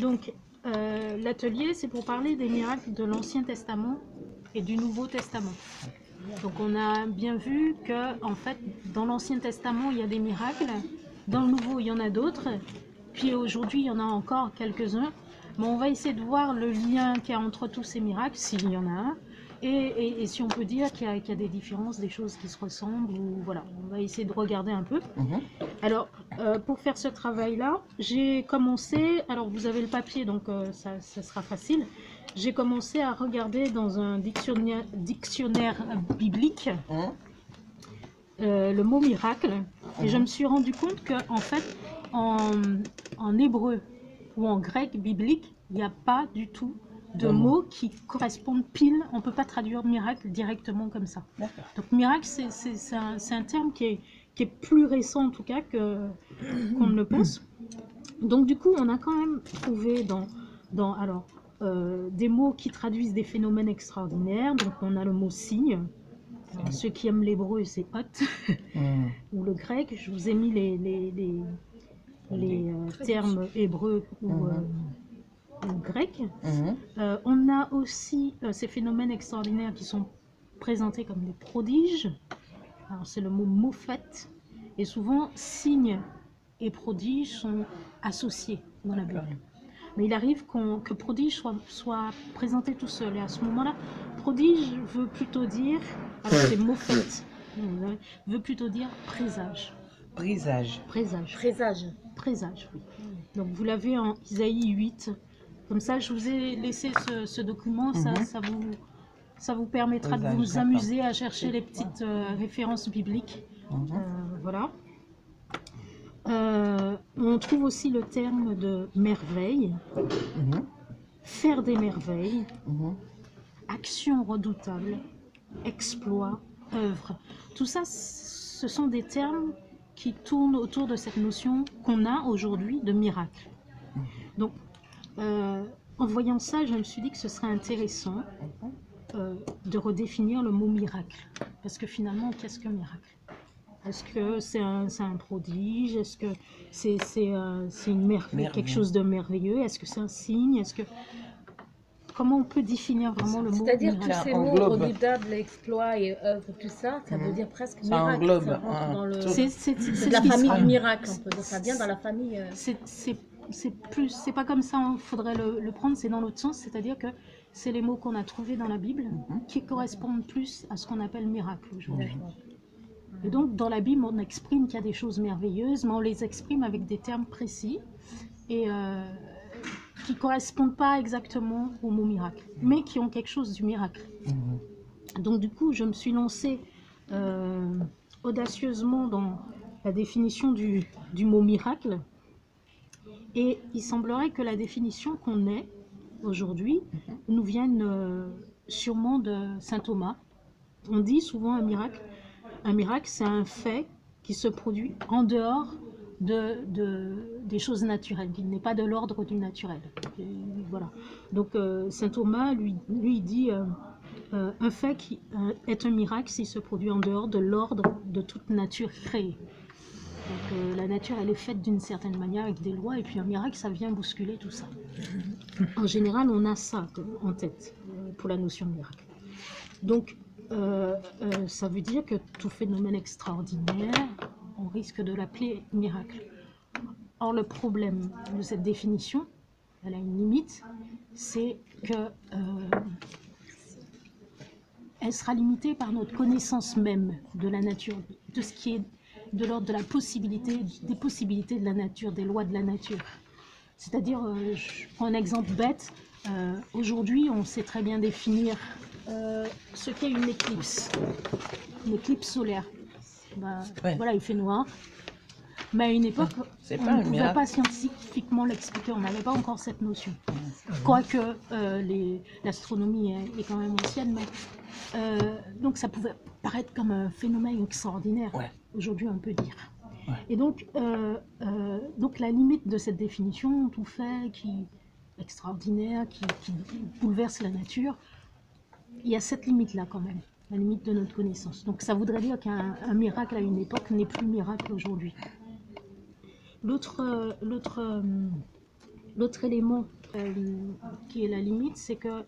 Donc, l'atelier, c'est pour parler des miracles de l'Ancien Testament et du Nouveau Testament. Donc, on a bien vu que, en fait, dans l'Ancien Testament, il y a des miracles. Dans le Nouveau, il y en a d'autres. Puis aujourd'hui, il y en a encore quelques-uns. Mais on va essayer de voir le lien qu'il y a entre tous ces miracles, s'il y en a un. Et si on peut dire qu'il y a des différences, des choses qui se ressemblent, ou voilà, on va essayer de regarder un peu. Alors, pour faire ce travail-là, j'ai commencé, alors vous avez le papier, donc ça sera facile. J'ai commencé à regarder dans un dictionnaire biblique le mot miracle, et je me suis rendu compte que, en fait, en hébreu ou en grec biblique, il n'y a pas du tout de mots qui correspondent pile. On ne peut pas traduire miracle directement comme ça. Donc miracle, c'est un terme qui est plus récent en tout cas qu'on ne le pense. Donc du coup, on a quand même trouvé des mots qui traduisent des phénomènes extraordinaires. Donc on a le mot signe. Alors, ceux qui aiment l'hébreu, c'est hot, ou le grec. Je vous ai mis les termes hébreux ou grecs. On a aussi ces phénomènes extraordinaires qui sont présentés comme des prodiges. Alors c'est le mot mophet, et souvent signes et prodiges sont associés dans la Bible. Mais il arrive que prodige soit présenté tout seul, et à ce moment-là, prodige veut plutôt dire, alors c'est mophet, veut plutôt dire présage. Présage. Présage. Présage. Présage, oui. Donc vous l'avez en Isaïe 8. Comme ça, je vous ai laissé ce document, ça vous permettra de vous amuser à chercher les petites références bibliques. Voilà. On trouve aussi le terme de merveille, faire des merveilles, action redoutable, exploit, œuvre. Tout ça, ce sont des termes qui tournent autour de cette notion qu'on a aujourd'hui de miracle. Donc, en voyant ça, je me suis dit que ce serait intéressant de redéfinir le mot miracle. Parce que finalement, qu'est-ce qu'un miracle? Est-ce que c'est un prodige? Est-ce que c'est une merveille, quelque chose de merveilleux? Est-ce que c'est un signe? Comment on peut définir vraiment le mot miracle? C'est-à-dire tous ces mots redoutables, exploit et œuvre, tout ça, ça veut dire presque miracle. Ça englobe. Ça rentre dans le... C'est la famille du miracle, on peut dire. Ça vient dans la famille. C'est pas comme ça, il faudrait le prendre, c'est dans l'autre sens, c'est-à-dire que c'est les mots qu'on a trouvés dans la Bible qui correspondent plus à ce qu'on appelle miracle aujourd'hui. Et donc dans la Bible, on exprime qu'il y a des choses merveilleuses, mais on les exprime avec des termes précis et qui ne correspondent pas exactement au mot miracle, mais qui ont quelque chose du miracle. Donc du coup, je me suis lancée audacieusement dans la définition du mot miracle. Et il semblerait que la définition qu'on ait aujourd'hui nous vienne sûrement de saint Thomas. On dit souvent un miracle. Un miracle, c'est un fait qui se produit en dehors des choses naturelles, qui n'est pas de l'ordre du naturel. Et voilà. Donc saint Thomas, lui dit un fait qui est un miracle s'il se produit en dehors de l'ordre de toute nature créée. Donc la nature, elle est faite d'une certaine manière avec des lois, et puis un miracle, ça vient bousculer tout ça. En général, on a ça en tête pour la notion de miracle. Donc, ça veut dire que tout phénomène extraordinaire, on risque de l'appeler miracle. Or, le problème de cette définition, elle a une limite, c'est que elle sera limitée par notre connaissance même de la nature, de ce qui est de l'ordre de la possibilité, des possibilités de la nature, des lois de la nature. C'est-à-dire, je prends un exemple bête, aujourd'hui on sait très bien définir ce qu'est une éclipse solaire. Voilà, il fait noir. Mais à une époque, on ne pouvait pas scientifiquement l'expliquer, on n'avait pas encore cette notion. Quoique l'astronomie est quand même ancienne, mais donc ça pouvait paraître comme un phénomène extraordinaire, aujourd'hui on peut dire. Et donc la limite de cette définition, tout fait qui extraordinaire, qui bouleverse la nature, il y a cette limite-là quand même, la limite de notre connaissance. Donc ça voudrait dire qu'un miracle à une époque n'est plus miracle aujourd'hui. L'autre l'autre élément qui est la limite, c'est que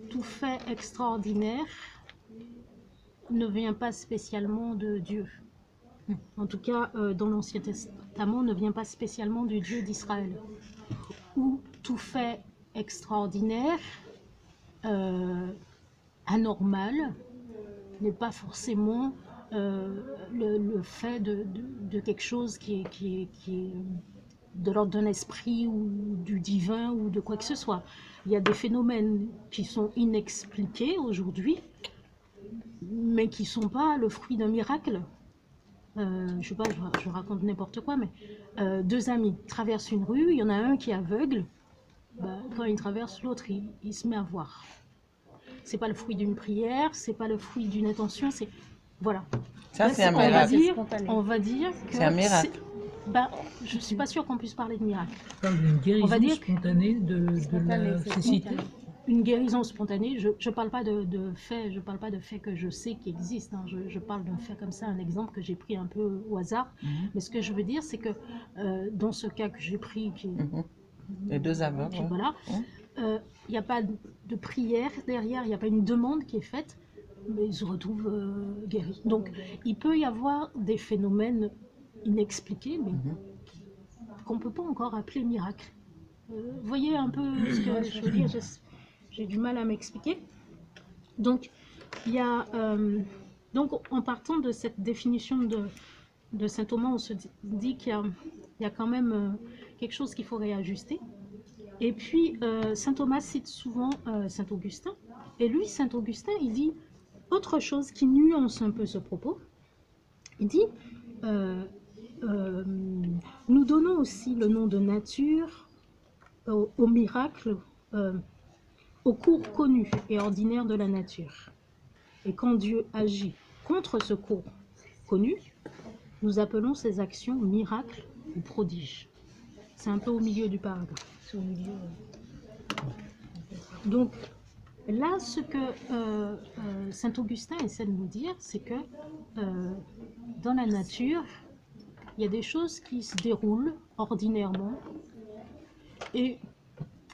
tout fait extraordinaire ne vient pas spécialement de Dieu. En tout cas, dans l'Ancien Testament, ne vient pas spécialement du Dieu d'Israël. Ou tout fait extraordinaire, anormal, n'est pas forcément le fait de quelque chose qui est de l'ordre d'un esprit ou du divin ou de quoi que ce soit. Il y a des phénomènes qui sont inexpliqués aujourd'hui, mais qui ne sont pas le fruit d'un miracle. Je sais pas, je raconte n'importe quoi, mais deux amis traversent une rue, il y en a un qui est aveugle, quand il traverse, l'autre il se met à voir. C'est pas le fruit d'une prière, c'est pas le fruit d'une intention, c'est voilà. Ça, Là, c'est un on va miracle. dire, Spontané. on va dire que C'est un miracle. je suis pas sûre qu'on puisse parler de miracle. On parle d'une On va guérison dire- spontanée de Spontané, la c'est cécité. spontané. Une guérison spontanée, je parle pas de faits, je parle pas de faits que je sais qui existent, hein. Je parle d'un fait comme ça, un exemple que j'ai pris un peu au hasard. Mais ce que je veux dire, c'est que dans ce cas que j'ai pris, qui Les deux aveugles. qui- ouais. voilà, il n'y a pas de prière derrière, il n'y a pas une demande qui est faite, mais ils se retrouvent guéris. Donc il peut y avoir des phénomènes inexpliqués, mais qu'on ne peut pas encore appeler miracle. Vous voyez un peu ce que je veux dire, j'ai du mal à m'expliquer. Donc, il y a, donc, en partant de cette définition de saint Thomas, on se dit qu'il y a quand même quelque chose qu'il faut réajuster. Et puis, saint Thomas cite souvent saint Augustin. Et lui, saint Augustin, il dit autre chose qui nuance un peu ce propos. Il dit nous donnons aussi le nom de nature au miracle, au cours connu et ordinaire de la nature. Et quand Dieu agit contre ce cours connu, nous appelons ces actions miracles ou prodiges. C'est un peu au milieu du paragraphe. C'est au milieu. Donc là, ce que saint Augustin essaie de nous dire, c'est que dans la nature, il y a des choses qui se déroulent ordinairement et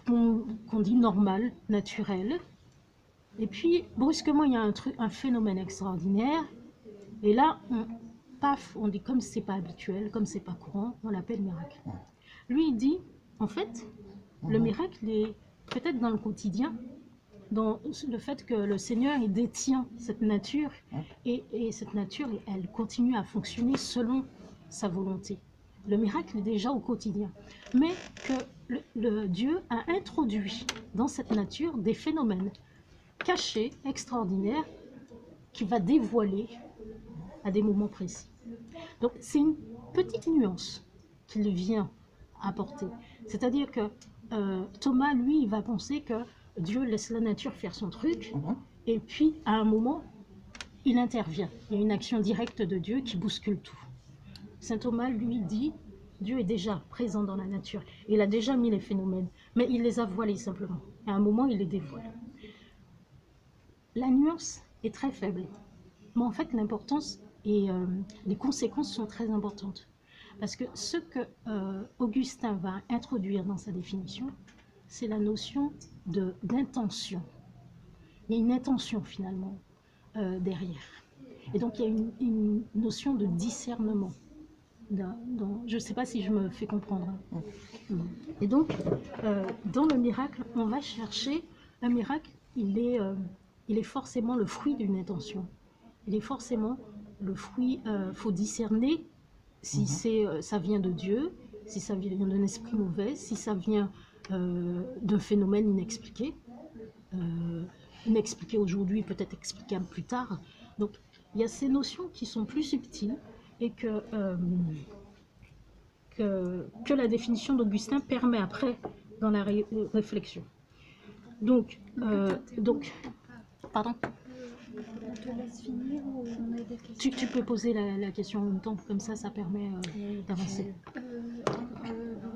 qu'on dit normal, naturel. Et puis, brusquement, il y a un phénomène extraordinaire. Et là, on dit comme c'est pas habituel, comme c'est pas courant, on l'appelle miracle. Lui, il dit, en fait, le miracle est peut-être dans le quotidien, dans le fait que le Seigneur, il détient cette nature, et cette nature, elle continue à fonctionner selon sa volonté. Le miracle est déjà au quotidien, mais que le Dieu a introduit dans cette nature des phénomènes cachés, extraordinaires, qu'il va dévoiler à des moments précis. Donc c'est une petite nuance qu'il vient apporter. C'est-à-dire que Thomas, lui, il va penser que Dieu laisse la nature faire son truc, et puis à un moment, il intervient. Il y a une action directe de Dieu qui bouscule tout. Saint Thomas, lui, dit, Dieu est déjà présent dans la nature. Il a déjà mis les phénomènes, mais il les a voilés simplement. À un moment, il les dévoile. La nuance est très faible. Mais en fait, l'importance et les conséquences sont très importantes. Parce que ce que Augustin va introduire dans sa définition, c'est la notion d'intention. Il y a une intention finalement derrière. Et donc il y a une notion de discernement. Je ne sais pas si je me fais comprendre. Et donc, dans le miracle, on va chercher un miracle, il est forcément le fruit d'une intention. Il est forcément le fruit, faut discerner si ça vient de Dieu, si ça vient d'un esprit mauvais, si ça vient d'un phénomène inexpliqué. Inexpliqué aujourd'hui, peut-être explicable plus tard. Donc, il y a ces notions qui sont plus subtiles et que la définition d'Augustin permet après dans la réflexion. Donc, pardon. On te laisse finir ou on a des questions? Tu peux poser la question en même temps, comme ça permet d'avancer.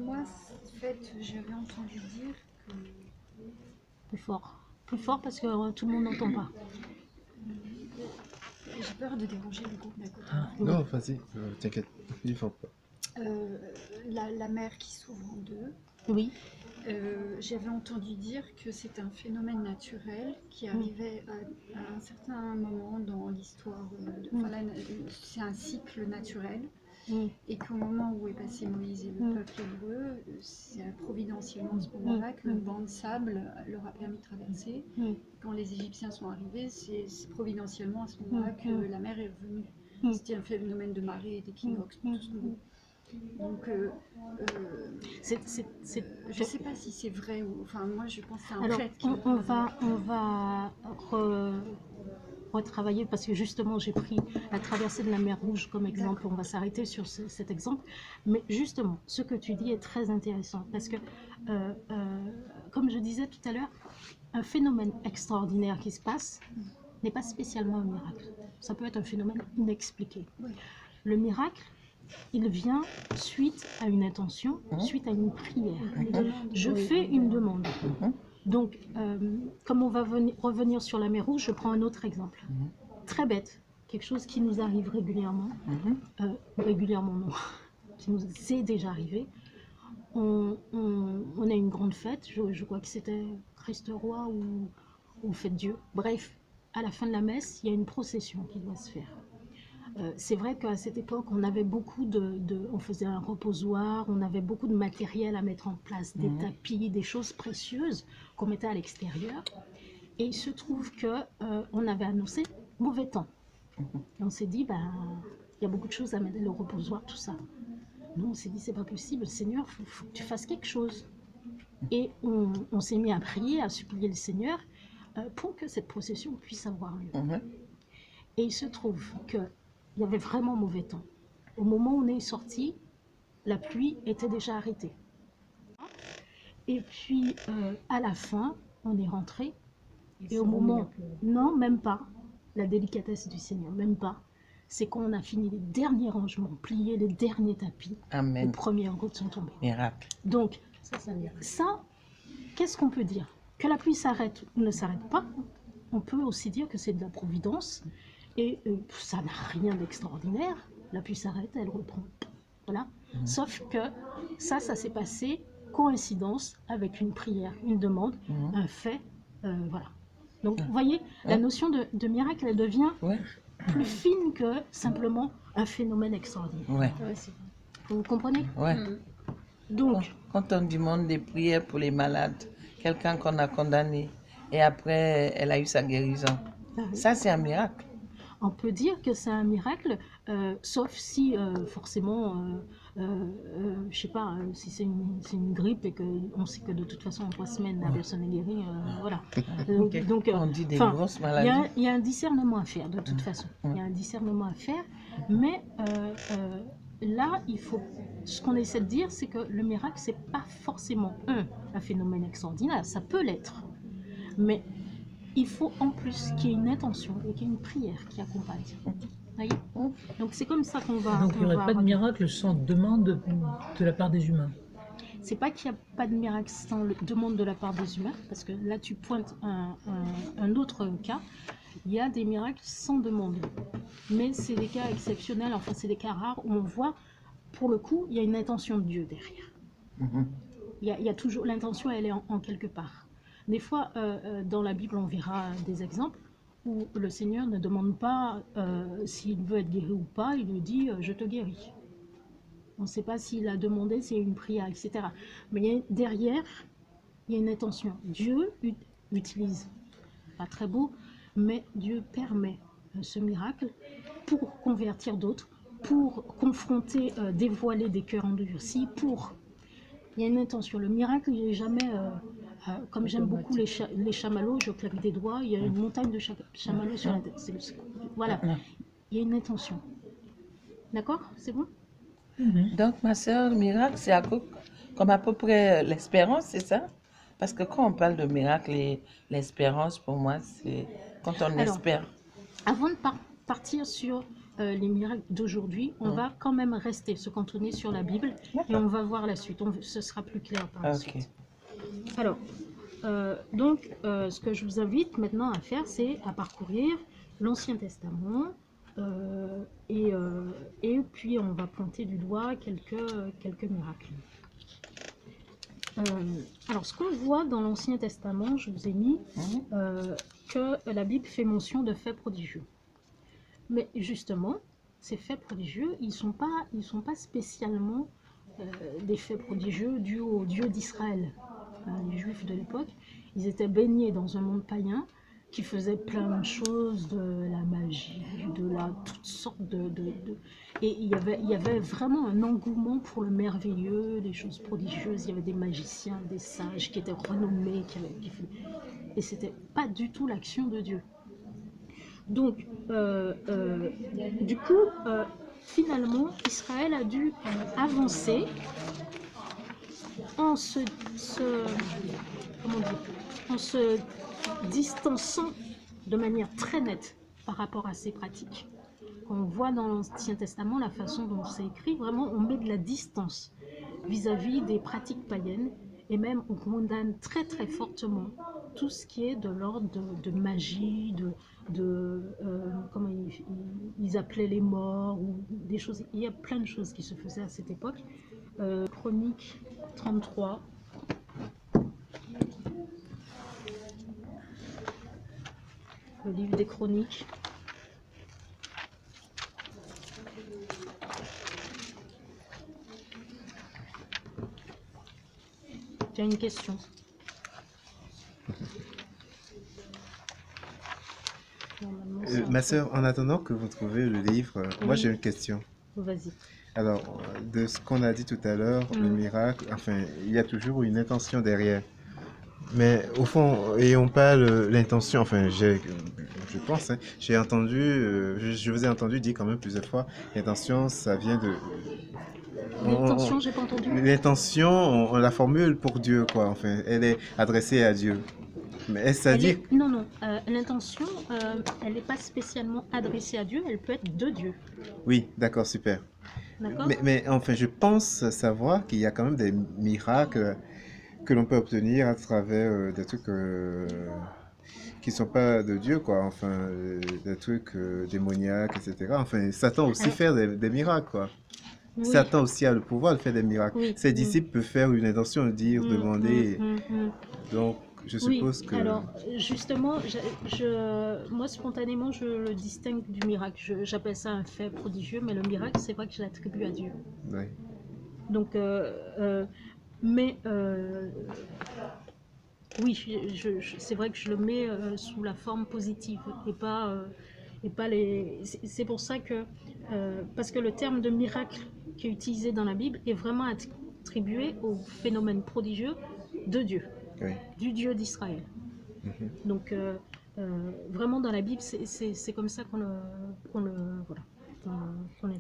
Moi, en fait, j'avais entendu dire que... Plus fort parce que tout le monde n'entend pas. J'ai peur de déranger le groupe d'à côté. Non, vas-y, t'inquiète, il faut pas. La mer qui s'ouvre en deux, Oui, J'avais entendu dire que c'est un phénomène naturel qui arrivait à un certain moment dans l'histoire. Enfin, c'est un cycle naturel. Et qu'au moment où est passé Moïse et le peuple hébreu, c'est providentiellement à ce moment-là que le banc de sable leur a permis de traverser. Quand les Égyptiens sont arrivés, c'est providentiellement à ce moment-là que la mer est revenue. C'était un phénomène de marée et d'équinoxe, tout ce qu'on veut. Donc, je ne sais pas si c'est vrai ou... Enfin, moi, je pense que c'est un Alors, fait. on va retravailler, parce que justement, j'ai pris la traversée de la mer Rouge comme exemple. On va s'arrêter sur cet exemple. Mais justement, ce que tu dis est très intéressant, parce que, comme je disais tout à l'heure, un phénomène extraordinaire qui se passe n'est pas spécialement un miracle. Ça peut être un phénomène inexpliqué. Le miracle, il vient suite à une intention, suite à une prière. Je fais une demande. Donc, comme on va revenir sur la mer Rouge, je prends un autre exemple. Très bête, quelque chose qui nous arrive régulièrement. Régulièrement non, qui nous est déjà arrivé. On a une grande fête, je crois que c'était Christ Roi ou Fête Dieu. Bref, à la fin de la messe, il y a une procession qui doit se faire. C'est vrai qu'à cette époque, on avait beaucoup on faisait un reposoir, on avait beaucoup de matériel à mettre en place, des tapis, des choses précieuses qu'on mettait à l'extérieur. Et il se trouve que on avait annoncé mauvais temps. Et on s'est dit, il y a beaucoup de choses à mettre, le reposoir, tout ça. Nous, on s'est dit, c'est pas possible, Seigneur, faut que tu fasses quelque chose. Et on s'est mis à prier, à supplier le Seigneur pour que cette procession puisse avoir lieu. Et il se trouve que il y avait vraiment mauvais temps. Au moment où on est sorti, la pluie était déjà arrêtée. Et puis, à la fin, on est rentré. Et au moment... Non, même pas. La délicatesse du Seigneur, même pas. C'est quand on a fini les derniers rangements, plié les derniers tapis. Amen. Les premières gouttes sont tombées. Miracle. Donc, ça, qu'est-ce qu'on peut dire? Que la pluie s'arrête ou ne s'arrête pas, on peut aussi dire que c'est de la providence. Et ça n'a rien d'extraordinaire. La pluie s'arrête, elle reprend. Voilà. Sauf que ça s'est passé coïncidence avec une prière, une demande, un fait. Voilà. Donc, vous voyez, la notion de miracle, elle devient plus fine que simplement un phénomène extraordinaire. Vous comprenez? Donc, quand on demande des prières pour les malades, quelqu'un qu'on a condamné, et après, elle a eu sa guérison, ça, c'est un miracle. On peut dire que c'est un miracle, sauf si forcément, je sais pas, si c'est une grippe et qu'on sait que de toute façon en 3 semaines la personne est guérie, voilà. Donc, on dit des grosses maladies. Il y a un discernement à faire de toute façon. Il y a un discernement à faire, mais là, ce qu'on essaie de dire, c'est que le miracle, c'est pas forcément un phénomène extraordinaire, ça peut l'être, mais il faut en plus qu'il y ait une intention et qu'il y ait une prière qui accompagne. Voyez. Donc c'est comme ça qu'on va... Donc il n'y aurait pas de miracle sans demande de la part des humains. C'est pas qu'il n'y a pas de miracle sans demande de la part des humains, parce que là tu pointes un autre cas. Il y a des miracles sans demande, mais c'est des cas exceptionnels, enfin c'est des cas rares où on voit, pour le coup, il y a une intention de Dieu derrière. Il y a toujours, l'intention elle est en quelque part. Des fois, dans la Bible, on verra des exemples où le Seigneur ne demande pas s'il veut être guéri ou pas, il lui dit « je te guéris ». On ne sait pas s'il a demandé, s'il y a une prière, etc. Mais derrière, il y a une intention. Dieu utilise, pas très beau, mais Dieu permet ce miracle pour convertir d'autres, pour confronter, dévoiler des cœurs endurcis, Il y a une intention. Le miracle, il n'est jamais... comme j'aime beaucoup les chamallows, je claque des doigts, il y a une montagne de chamallows sur la tête. Voilà, il y a une intention. D'accord? C'est bon? Donc, ma soeur, le miracle, c'est comme à peu près l'espérance, c'est ça? Parce que quand on parle de miracle, l'espérance, pour moi, c'est quand on espère. Avant de partir sur les miracles d'aujourd'hui, on va quand même rester, se cantonner sur la Bible, et on va voir la suite. Ce sera plus clair par la suite. Alors, donc, ce que je vous invite maintenant à faire, c'est à parcourir l'Ancien Testament, et puis on va pointer du doigt quelques miracles. Alors, ce qu'on voit dans l'Ancien Testament, je vous ai mis que la Bible fait mention de faits prodigieux. Mais justement, ces faits prodigieux, ils sont pas spécialement des faits prodigieux dus au Dieu d'Israël. Les Juifs de l'époque, ils étaient baignés dans un monde païen qui faisait plein de choses, de la magie, toutes sortes Et il y avait vraiment un engouement pour le merveilleux, les choses prodigieuses. Il y avait des magiciens, des sages qui étaient renommés, et c'était pas du tout l'action de Dieu. Donc, du coup, finalement, Israël a dû avancer en se distançant de manière très nette par rapport à ces pratiques. Quand on voit dans l'Ancien Testament la façon dont c'est écrit, vraiment on met de la distance vis-à-vis des pratiques païennes, et même on condamne très très fortement tout ce qui est de l'ordre de magie, comment ils appelaient les morts, ou des choses. Il y a plein de choses qui se faisaient à cette époque. Chronique 33. Le livre des Chroniques. Tu as une question? Ma sœur, en attendant que vous trouviez le livre, moi Oui. j'ai une question. Vas-y. Alors, de ce qu'on a dit tout à l'heure, le miracle, enfin, il y a toujours une intention derrière. Mais au fond, et on parle l'intention, enfin, je pense, hein, j'ai entendu, je vous ai entendu dire quand même plusieurs fois, l'intention, ça vient de... L'intention, j'ai pas entendu. L'intention, on la formule pour Dieu, quoi, enfin, elle est adressée à Dieu. Mais est-ce à dire... Non, l'intention, elle n'est pas spécialement adressée à Dieu, elle peut être de Dieu. Oui, d'accord, super. D'accord? Mais enfin, je pense savoir qu'il y a quand même des miracles que l'on peut obtenir à travers des trucs qui sont pas de Dieu, quoi. Enfin, des trucs démoniaques, etc. Enfin, Satan aussi fait des miracles, quoi. Oui. Satan aussi a le pouvoir de faire des miracles. Oui. Ses disciples peuvent faire une intention, dire, demander. Donc, je suppose que... Alors, justement, moi, spontanément, je le distingue du miracle. J'appelle ça un fait prodigieux, mais le miracle, c'est vrai que je l'attribue à Dieu. Oui. Donc, oui, c'est vrai que je le mets sous la forme positive et pas les... C'est pour ça que... parce que le terme de miracle qui est utilisé dans la Bible est vraiment attribué au phénomène prodigieux de Dieu. Oui. Du Dieu d'Israël. Donc, vraiment dans la Bible, c'est comme ça qu'on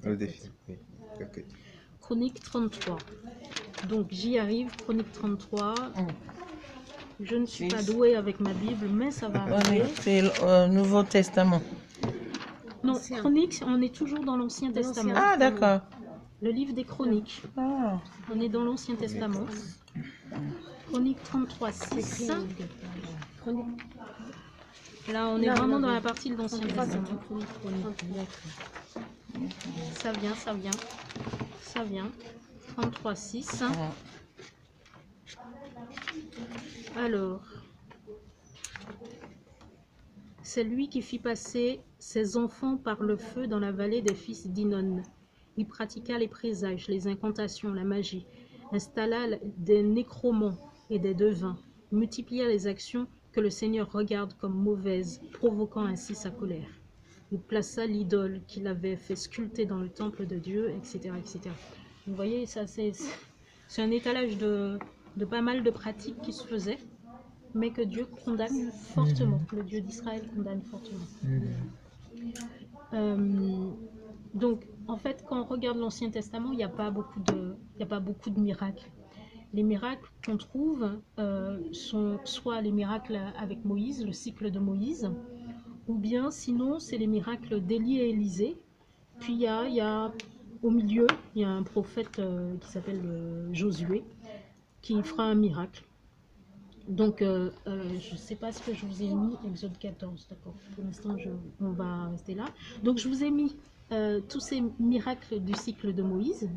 Le défi. Oui. Ok. Chronique 33. Donc, j'y arrive, Chronique 33. Je ne suis pas douée avec ma Bible, mais ça va arriver. C'est le Nouveau Testament. Non, Chronique, on est toujours dans l'Ancien Testament. Ah, d'accord. Le livre des Chroniques. Ah. On est dans l'Ancien Testament. Chronique 33, 6. Là, on est vraiment dans la partie de l'Ancien Testament. Ça vient. 33, 6. Alors, c'est lui qui fit passer ses enfants par le feu dans la vallée des fils d'Hinnon. Il pratiqua les présages, les incantations, la magie, installa des nécromants et des devins, multiplia les actions que le Seigneur regarde comme mauvaises, provoquant ainsi sa colère. Il plaça l'idole qu'il avait fait sculpter dans le temple de Dieu, etc. etc. Vous voyez, ça c'est un étalage de pas mal de pratiques qui se faisaient, mais que Dieu condamne fortement. Le Dieu d'Israël condamne fortement. Donc, en fait, quand on regarde l'Ancien Testament, il n'y a pas beaucoup de miracles. Les miracles qu'on trouve sont soit les miracles avec Moïse, le cycle de Moïse, ou bien sinon c'est les miracles d'Élie et Élisée. Puis il y a au milieu, il y a un prophète qui s'appelle Josué, qui fera un miracle. Donc, je ne sais pas ce que je vous ai mis, Exode 14, d'accord. Pour l'instant, on va rester là. Donc, je vous ai mis tous ces miracles du cycle de Moïse,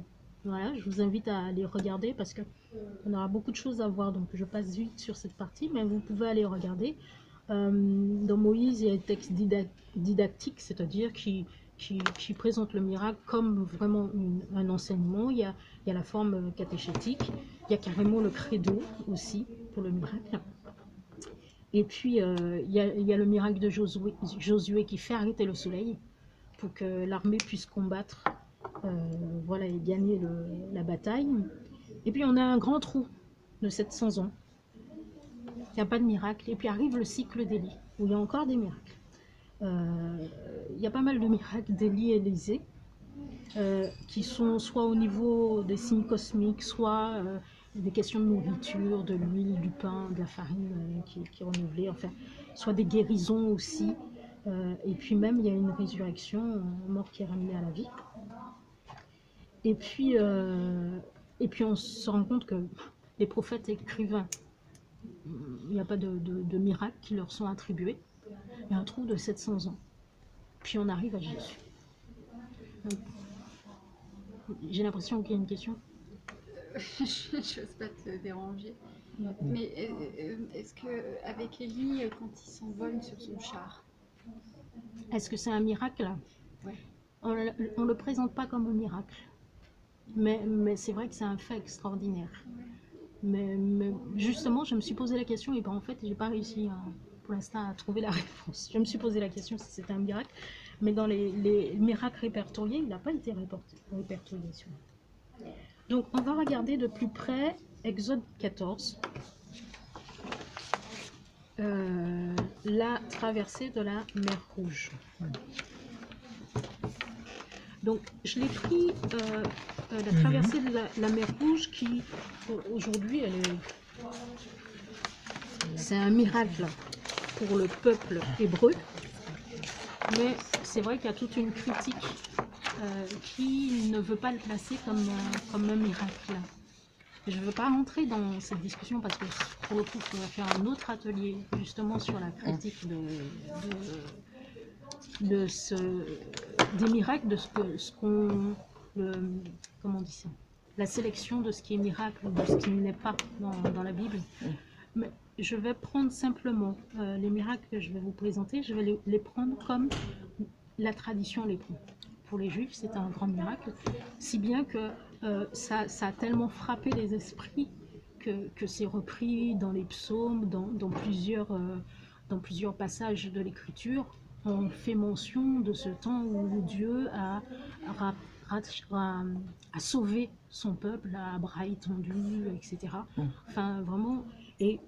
Voilà, je vous invite à aller regarder parce que on aura beaucoup de choses à voir, donc je passe vite sur cette partie, mais vous pouvez aller regarder. Dans Moïse, il y a un texte didactique, c'est-à-dire qui présente le miracle comme vraiment un enseignement. Il y a la forme catéchétique, il y a carrément le credo aussi pour le miracle. Et puis, il y a le miracle de Josué qui fait arrêter le soleil pour que l'armée puisse combattre voilà, et gagner la bataille. Et puis, on a un grand trou de 700 ans. Il n'y a pas de miracle. Et puis arrive le cycle d'Élie, où il y a encore des miracles. Il y a pas mal de miracles d'Élie et Élisée, qui sont soit au niveau des signes cosmiques, soit des questions de nourriture, de l'huile, du pain, de la farine qui est renouvelée, enfin, soit des guérisons aussi. Et puis même, il y a une résurrection, un mort qui est ramené à la vie. Et puis on se rend compte que les prophètes écrivains, il n'y a pas de miracles qui leur sont attribués. Il y a un trou de 700 ans. Puis on arrive à Jésus. J'ai l'impression qu'il y a une question. Je n'ose pas te déranger. Mais est-ce qu'avec Élie, quand il s'envole sur son char, Est-ce que c'est un miracle? Ouais. On ne le présente pas comme un miracle. Mais c'est vrai que c'est un fait extraordinaire. Mais justement, je me suis posé la question et ben, en fait, j'ai pas réussi pour l'instant à trouver la réponse. Je me suis posé la question si c'était un miracle, mais dans les miracles répertoriés, il n'a pas été répertorié. Donc, on va regarder de plus près Exode 14, la traversée de la mer Rouge. Donc, je l'ai pris, la traversée de la mer Rouge qui, aujourd'hui, c'est un miracle pour le peuple hébreu. Mais c'est vrai qu'il y a toute une critique qui ne veut pas le placer comme un miracle. Je ne veux pas rentrer dans cette discussion parce que, pour le coup, on va faire un autre atelier justement sur la critique des miracles, de comment on dit ça, la sélection de ce qui est miracle, de ce qui n'est pas dans la Bible. Mais je vais prendre simplement les miracles que je vais vous présenter, je vais les prendre comme la tradition les prend. Pour les Juifs, c'est un grand miracle, si bien que ça a tellement frappé les esprits que c'est repris dans les psaumes, dans plusieurs passages de l'Écriture. On fait mention de ce temps où Dieu a sauvé son peuple, a bras étendus, etc. Enfin, vraiment, et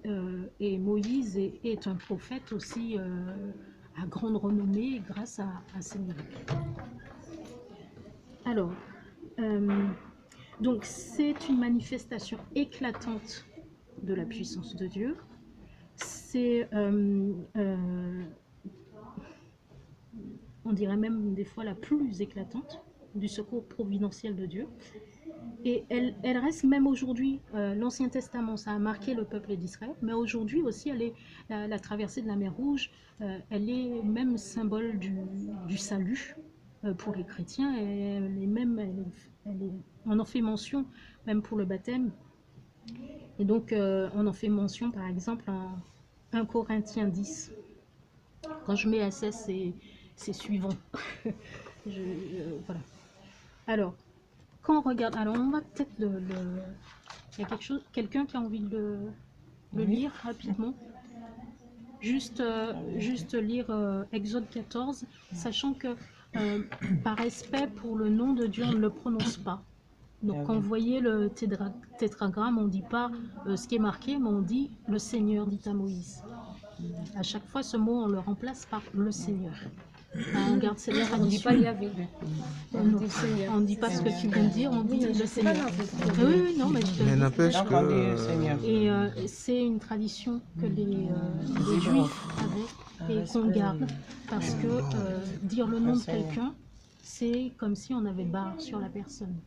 Moïse est un prophète aussi à grande renommée grâce à ces miracles. Alors, donc c'est une manifestation éclatante de la puissance de Dieu. C'est, on dirait même des fois la plus éclatante du secours providentiel de Dieu. Et elle reste même aujourd'hui, l'Ancien Testament, ça a marqué le peuple d'Israël, mais aujourd'hui aussi, la traversée de la mer Rouge, elle est même symbole du salut pour les chrétiens, et on en fait mention même pour le baptême. Et donc, on en fait mention par exemple en 1 Corinthiens 10. Quand je mets SS, c'est suivant. Voilà. Alors, quand on regarde, alors on va peut-être il y a quelqu'un qui a envie de le lire rapidement. Juste lire Exode 14, sachant que par respect pour le nom de Dieu, on ne le prononce pas. Donc quand vous voyez le tétragramme, on ne dit pas ce qui est marqué, mais on dit le Seigneur, dit à Moïse. À chaque fois, ce mot, on le remplace par le Seigneur. On garde cette tradition. On ne dit pas Yahvé. On dit Seigneur. On ne dit pas ce que tu viens de dire, on dit le Seigneur. Oui, non, mais je te Mais le dis. n'empêche que... Et c'est une tradition que les Juifs avaient et qu'on garde, parce que dire le nom de quelqu'un, c'est comme si on avait barre sur la personne.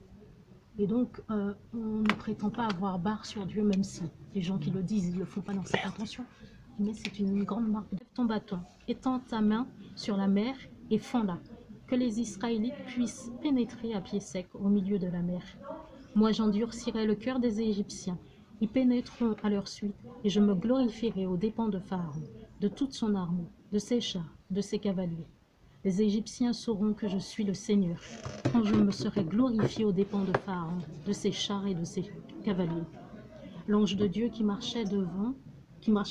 Et donc, on ne prétend pas avoir barre sur Dieu, même si les gens qui le disent, ils ne le font pas dans cette intention. Mais c'est une grande marque. Lève ton bâton, étends ta main sur la mer et fends-la, que les Israélites puissent pénétrer à pied sec au milieu de la mer. Moi j'endurcirai le cœur des Égyptiens. Ils pénétreront à leur suite, et je me glorifierai aux dépens de Pharaon, de toute son armée, de ses chars, de ses cavaliers. Les Égyptiens sauront que je suis le Seigneur, quand je me serai glorifié aux dépens de Pharaon, de ses chars et de ses cavaliers. L'ange de Dieu qui marchait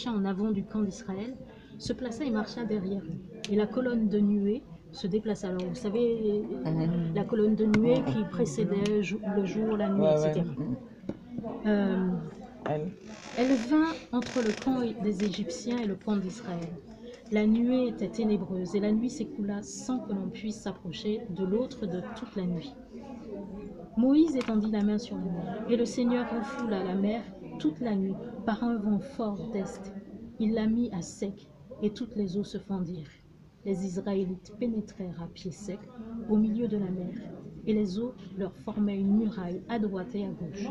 en avant du camp d'Israël, se plaça et marcha derrière eux. Et la colonne de nuée se déplaça. Alors vous savez, la colonne de nuée qui précédait le jour, la nuit, Ouais, etc. Euh, Elle- Elle vint entre le camp des Égyptiens et le camp d'Israël. La nuée était ténébreuse et la nuit s'écoula sans que l'on puisse s'approcher de l'autre de toute la nuit. Moïse étendit la main sur la mer, et le Seigneur refoula la mer toute la nuit par un vent fort d'est. Il la mit à sec, et toutes les eaux se fendirent. Les Israélites pénétrèrent à pied sec au milieu de la mer, et les eaux leur formaient une muraille à droite et à gauche.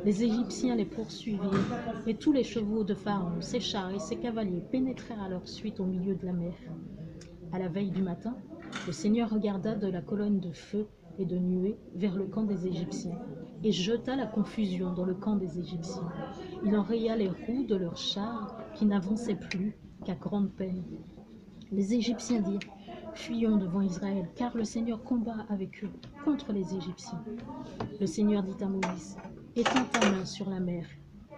Les Égyptiens les poursuivirent, et tous les chevaux de Pharaon, ses chars et ses cavaliers pénétrèrent à leur suite au milieu de la mer. À la veille du matin, le Seigneur regarda de la colonne de feu et de nuée vers le camp des Égyptiens, et jeta la confusion dans le camp des Égyptiens. Il enraya les roues de leurs chars qui n'avançaient plus qu'à grande peine. Les Égyptiens dirent: fuyons devant Israël, car le Seigneur combat avec eux contre les Égyptiens. Le Seigneur dit à Moïse: étends ta main sur la mer,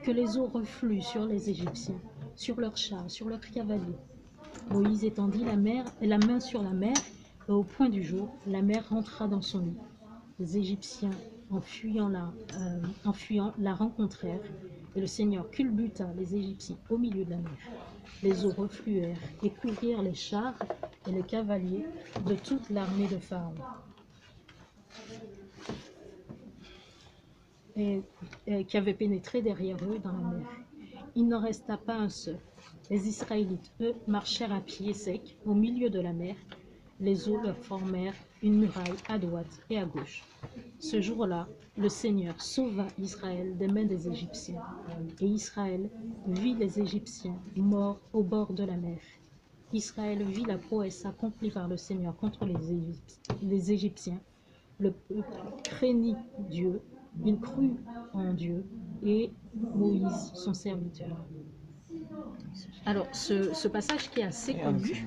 que les eaux refluent sur les Égyptiens, sur leurs chars, sur leurs cavaliers. Moïse étendit la main sur la mer, et au point du jour, la mer rentra dans son lit. Les Égyptiens, en fuyant, la rencontrèrent, et le Seigneur culbuta les Égyptiens au milieu de la mer. Les eaux refluèrent et couvrirent les chars et les cavaliers de toute l'armée de Pharaon. Et qui avait pénétré derrière eux dans la mer. Il n'en resta pas un seul. Les Israélites, eux, marchèrent à pied sec au milieu de la mer. Les eaux leur formèrent une muraille à droite et à gauche. Ce jour-là, le Seigneur sauva Israël des mains des Égyptiens. Et Israël vit les Égyptiens morts au bord de la mer. Israël vit la prouesse accomplie par le Seigneur contre les Égyptiens. Le peuple craignit Dieu, il crut en Dieu et Moïse, son serviteur. Alors, ce passage qui est assez connu,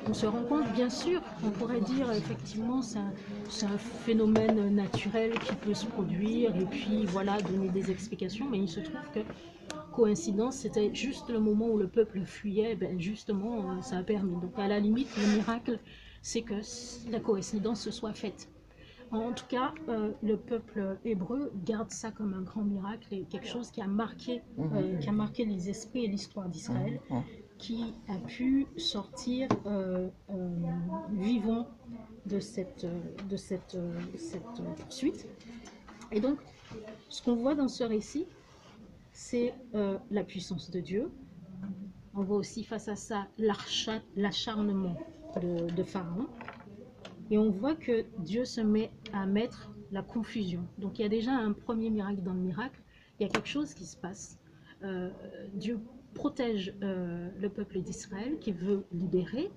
on se rend compte, bien sûr, on pourrait dire effectivement c'est un phénomène naturel qui peut se produire et puis voilà, donner des explications, mais il se trouve que coïncidence, c'était juste le moment où le peuple fuyait, ben justement ça a permis. Donc à la limite, le miracle, c'est que la coïncidence se soit faite. En tout cas, le peuple hébreu garde ça comme un grand miracle et quelque chose qui a marqué les esprits et l'histoire d'Israël, qui a pu sortir vivant de cette poursuite. Et donc, ce qu'on voit dans ce récit, c'est la puissance de Dieu. On voit aussi face à ça l'acharnement de Pharaon. Et on voit que Dieu se met à mettre la confusion. Donc il y a déjà un premier miracle dans le miracle. Il y a quelque chose qui se passe. Dieu protège le peuple d'Israël qui veut libérer.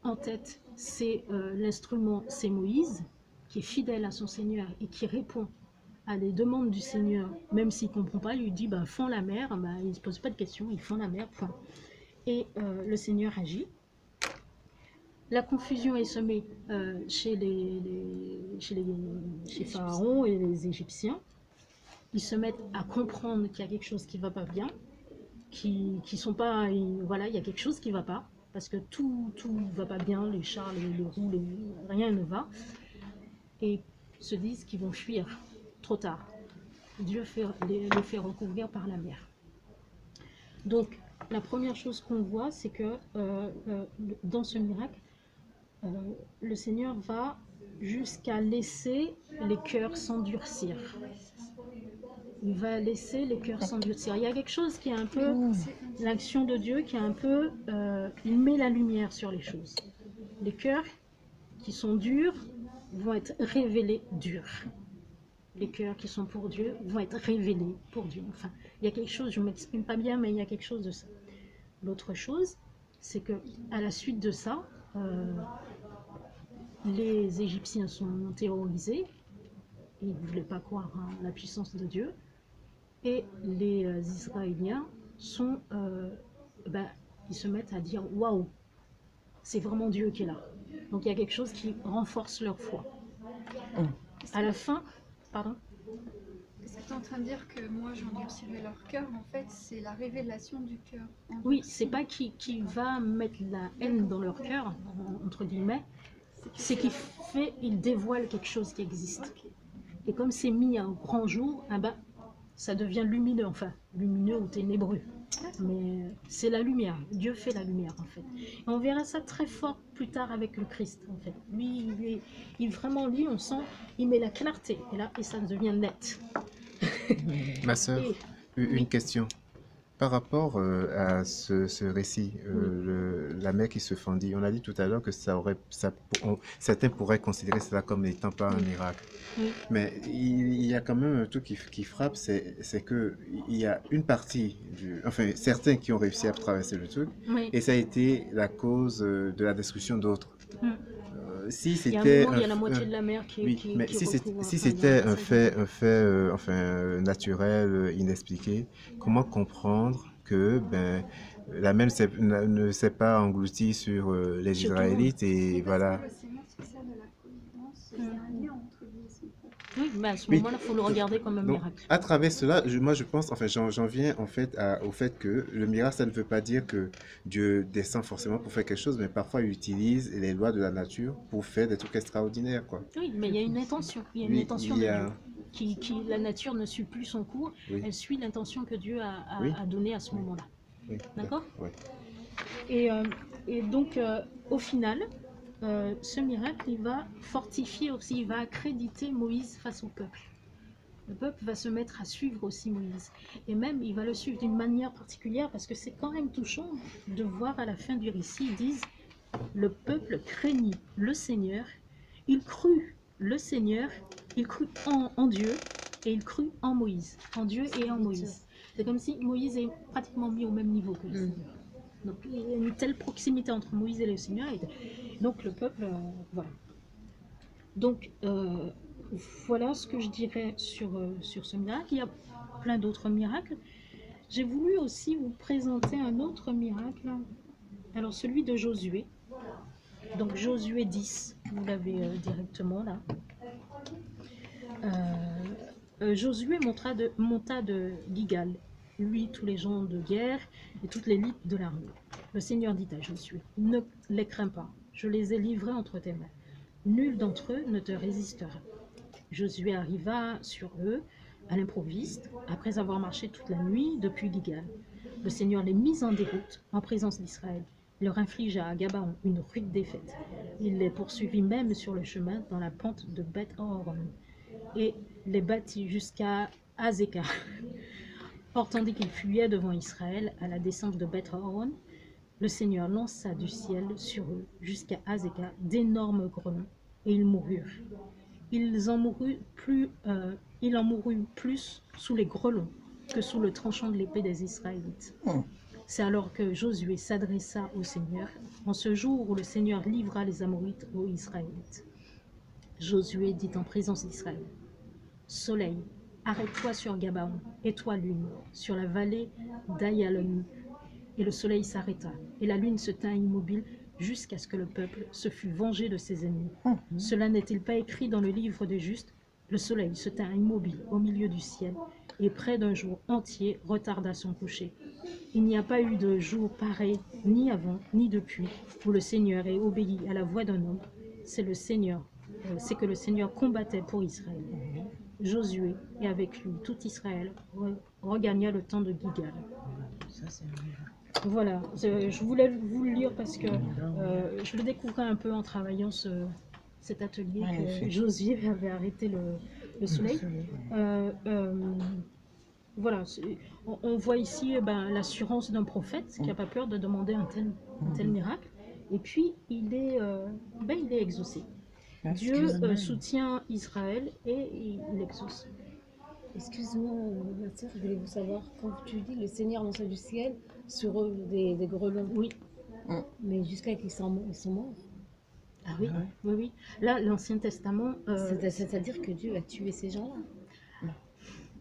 En tête, c'est l'instrument, c'est Moïse, qui est fidèle à son Seigneur et qui répond à des demandes du Seigneur, même s'il ne comprend pas, il lui dit fends la mer, il ne se pose pas de questions, il fend la mer, point. Et le Seigneur agit. La confusion est semée chez Pharaon et les Égyptiens. Ils se mettent à comprendre qu'il y a quelque chose qui ne va pas bien, qui sont pas, voilà, il y a quelque chose qui ne va pas, parce que tout ne va pas bien, les chars, les roues, rien ne va, et se disent qu'ils vont fuir trop tard. Dieu les fait recouvrir par la mer. Donc, la première chose qu'on voit, c'est que dans ce miracle, le Seigneur va jusqu'à laisser les cœurs s'endurcir. Il va laisser les cœurs s'endurcir. Il y a quelque chose qui est un peu, l'action de Dieu qui est un peu, il met la lumière sur les choses. Les cœurs qui sont durs vont être révélés durs. Les cœurs qui sont pour Dieu vont être révélés pour Dieu. Enfin, il y a quelque chose, je ne m'exprime pas bien, mais il y a quelque chose de ça. L'autre chose, c'est que à la suite de ça, les Égyptiens sont terrorisés ils ne voulaient pas croire en la puissance de Dieu. Et les Israéliens sont, ils se mettent à dire waouh, c'est vraiment Dieu qui est là. Donc il y a quelque chose qui renforce leur foi. À la fin, pardon. Est-ce que tu es en train de dire que moi j'endurcirai leur cœur? En fait, c'est la révélation du cœur. Oui, c'est pas qui va mettre la haine dans leur cœur, entre guillemets, c'est il dévoile quelque chose qui existe. Et comme c'est mis à un grand jour, ça devient lumineux, enfin, lumineux ou ténébreux. Mais c'est la lumière, Dieu fait la lumière en fait. Et on verra ça très fort plus tard avec le Christ en fait. Lui, on sent, il met la clarté, et ça devient net. Ma sœur, une question. Par rapport à ce récit, la mère qui se fendit, on a dit tout à l'heure que certains pourraient considérer cela comme n'étant pas un miracle. Mais il y a quand même un truc qui frappe, c'est que il y a une partie, certains qui ont réussi à traverser le truc, et ça a été la cause de la destruction d'autres. Si c'était il y a la moitié de la mer mais si c'était un fait naturel, inexpliqué, comment comprendre que la mer ne s'est pas engloutie sur les Israélites et voilà. Parce que le Seigneur se sert de la providence, il y a un lien entre lui et son peuple. Oui, mais à ce moment-là, il faut le regarder comme un miracle. À travers cela, moi je pense, j'en viens en fait au fait que le miracle, ça ne veut pas dire que Dieu descend forcément pour faire quelque chose, mais parfois il utilise les lois de la nature pour faire des trucs extraordinaires, quoi. Oui, mais il y a une intention, de Dieu. La nature ne suit plus son cours, elle suit l'intention que Dieu a donnée à ce moment-là. Oui. D'accord? Oui. Et donc, au final, ce miracle, il va fortifier aussi, il va accréditer Moïse face au peuple. Le peuple va se mettre à suivre aussi Moïse. Et même, il va le suivre d'une manière particulière, parce que c'est quand même touchant de voir à la fin du récit, ils disent, le peuple craignit le Seigneur, il crut le Seigneur, il crut en Dieu, et il crut en Moïse, en Dieu et en Moïse. C'est comme si Moïse est pratiquement mis au même niveau que le Seigneur. Donc il y a une telle proximité entre Moïse et le Seigneur. Donc le peuple, voilà. Donc voilà ce que je dirais sur ce miracle. Il y a plein d'autres miracles. J'ai voulu aussi vous présenter un autre miracle. Alors celui de Josué. Donc Josué 10, vous l'avez directement là. Josué monta de Gigal, lui, tous les gens de guerre et toute l'élite de l'armée. Le Seigneur dit à Josué, ne les crains pas, je les ai livrés entre tes mains. Nul d'entre eux ne te résistera. Josué arriva sur eux à l'improviste, après avoir marché toute la nuit depuis Gigal. Le Seigneur les mit en déroute en présence d'Israël. Il leur infligea à Gabaon une rude défaite. Il les poursuivit même sur le chemin dans la pente de Beth-Horon et les battit jusqu'à Azekah. Or, tandis qu'ils fuyaient devant Israël à la descente de Beth-Horon, le Seigneur lança du ciel sur eux jusqu'à Azekah d'énormes grenons, et ils moururent. Il en mourut plus sous les grelons que sous le tranchant de l'épée des Israélites. C'est alors que Josué s'adressa au Seigneur, en ce jour où le Seigneur livra les Amorites aux Israélites. Josué dit en présence d'Israël, « Soleil, arrête-toi sur Gabaon, et toi lune, sur la vallée d'Ayalon. » Et le soleil s'arrêta, et la lune se tint immobile jusqu'à ce que le peuple se fût vengé de ses ennemis. Cela n'est-il pas écrit dans le livre des justes? Le soleil se tint immobile au milieu du ciel, et près d'un jour entier retarda son coucher. Il n'y a pas eu de jour pareil, ni avant, ni depuis, où le Seigneur ait obéi à la voix d'un homme. C'est que le Seigneur combattait pour Israël. Josué, et avec lui tout Israël, regagna le temps de Gigal. Voilà, je voulais vous le lire parce que je le découvrais un peu en travaillant cet atelier que Josué avait arrêté le soleil. Voilà, on voit ici l'assurance d'un prophète qui n'a pas peur de demander un tel miracle. Et puis, il est exaucé. Dieu soutient Israël et il exauce. Excuse-moi, ma soeur, je voulais vous savoir, quand tu dis le Seigneur lança du ciel sur eux des grelons. Oui. Mais jusqu'à qu'ils sont morts. Ah oui, oui, oui. Là, l'Ancien Testament, C'est-à-dire que Dieu a tué ces gens-là.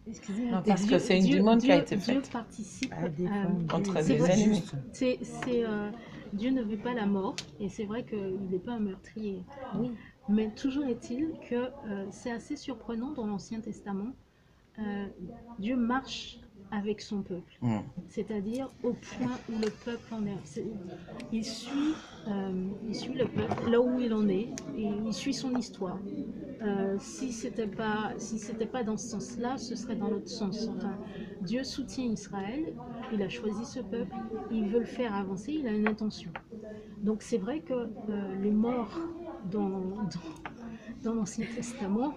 Excusez-moi. Non, parce que c'est une demande qui a été Dieu faite participe contre c'est des vrai, ennemis. Dieu ne veut pas la mort, et c'est vrai qu'il n'est pas un meurtrier. Oui. Mais toujours est-il que c'est assez surprenant dans l'Ancien Testament. Dieu marche avec son peuple, c'est-à-dire au point où le peuple en est. Il suit le peuple là où il en est, et il suit son histoire. Si c'était pas dans ce sens-là, ce serait dans l'autre sens. Enfin, Dieu soutient Israël, il a choisi ce peuple, il veut le faire avancer, il a une intention. Donc c'est vrai que les morts dans l'Ancien Testament,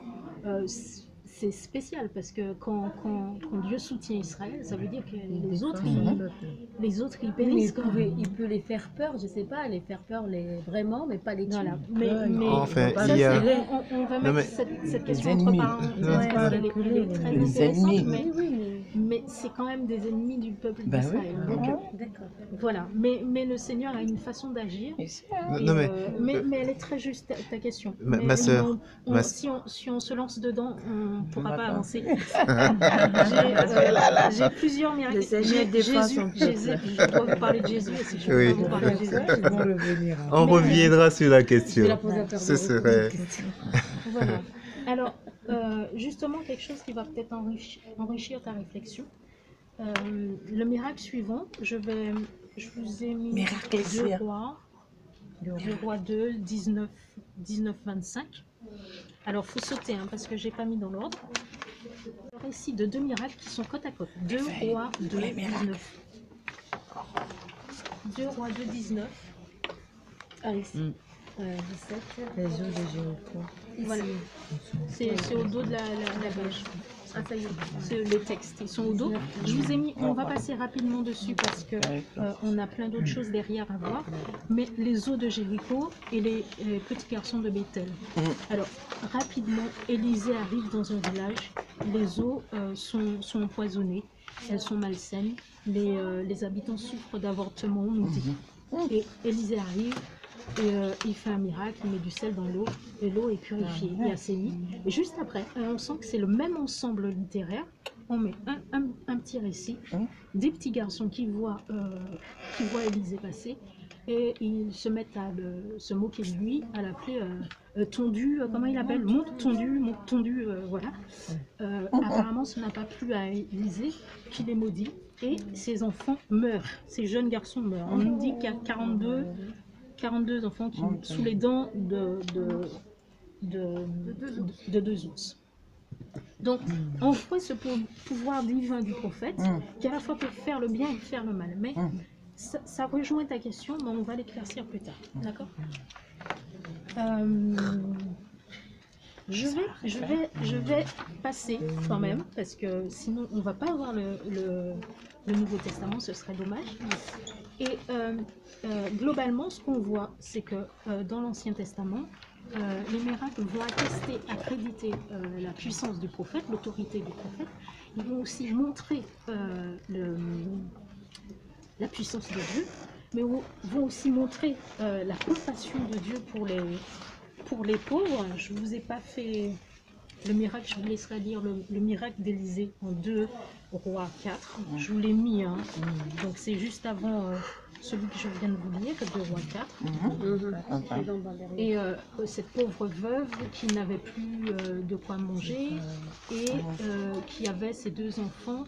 c'est spécial parce que quand Dieu soutient Israël, ça veut dire que les autres ils périssent. Il peut les faire peur, je sais pas, les faire peur vraiment, mais pas les tuer. Voilà. Mais Enfin, ça, il y a... on va mettre mais- cette question ennemis. entre parenthèses parce qu'elle est très Les intéressante, ennemis. mais c'est quand même des ennemis du peuple Ben d'Israël. oui. Donc, D'accord. voilà. Mais le Seigneur a une façon d'agir. Ici, Et, Non, mais elle est très juste ta question. Ma Mais sœur, si on se lance dedans, on ne pourra pas D'accord. avancer. J'ai plusieurs miracles. Le Seigneur défend son peuple. Je dois vous parler de Jésus. Et si je Oui. peux pas vous parler de Jésus, Ils vont revenir. On reviendra sur la Je vais question. la poser à Père Ce Maurice. serait... voilà. Alors, justement, quelque chose qui va peut-être enrichir ta réflexion. Le miracle suivant, je vous ai mis Miracle ici, deux hein. rois. Le roi 2, 19, 25. Alors, il faut sauter parce que je n'ai pas mis dans l'ordre. Le récit de deux miracles qui sont côte à côte. 2 rois 2, 19. 2 rois 2, 19. Ah, ici. 17. Les eaux de Jéricho. Voilà. C'est au dos de la page. Ah, ça y est, c'est les textes, ils sont au dos. Je vous ai mis, on va passer rapidement dessus parce que on a plein d'autres choses derrière à voir. Mais les eaux de Jéricho et les petits garçons de Bethel. Alors, rapidement, Élisée arrive dans un village. Les eaux sont empoisonnées, elles sont malsaines. Les habitants souffrent d'avortement, on nous dit. Et Élisée arrive. Et il fait un miracle, il met du sel dans l'eau, et l'eau est purifiée et assainie. Et juste après, on sent que c'est le même ensemble littéraire. On met un petit récit, des petits garçons qui voient Élisée passer, et ils se mettent à se moquer de lui, à l'appeler tondu, comment il appelle, monte tondu, voilà. Apparemment, ça n'a pas plu à Élisée, qui les maudit, et ses enfants meurent, ces jeunes garçons meurent. On nous dit qu'il y a 42 enfants qui sous les dents de deux ours. Donc, on voit ce pouvoir divin du prophète qui à la fois peut faire le bien et faire le mal. Mais ça rejoint ta question, mais on va l'éclaircir plus tard. D'accord? Je vais passer quand même, parce que sinon on ne va pas avoir le Nouveau Testament, ce serait dommage. Et globalement, ce qu'on voit, c'est que dans l'Ancien Testament, les miracles vont accréditer la puissance du prophète, l'autorité du prophète. Ils vont aussi montrer la puissance de Dieu, mais vont aussi montrer la compassion de Dieu pour les pauvres. Je ne vous ai pas fait le miracle, je vous laisserai lire le miracle d'Élisée en 2 Rois 4. Je vous l'ai mis, donc c'est juste avant celui que je viens de vous lire, 2 Rois 4. Et cette pauvre veuve qui n'avait plus de quoi manger et qui avait ses 2 enfants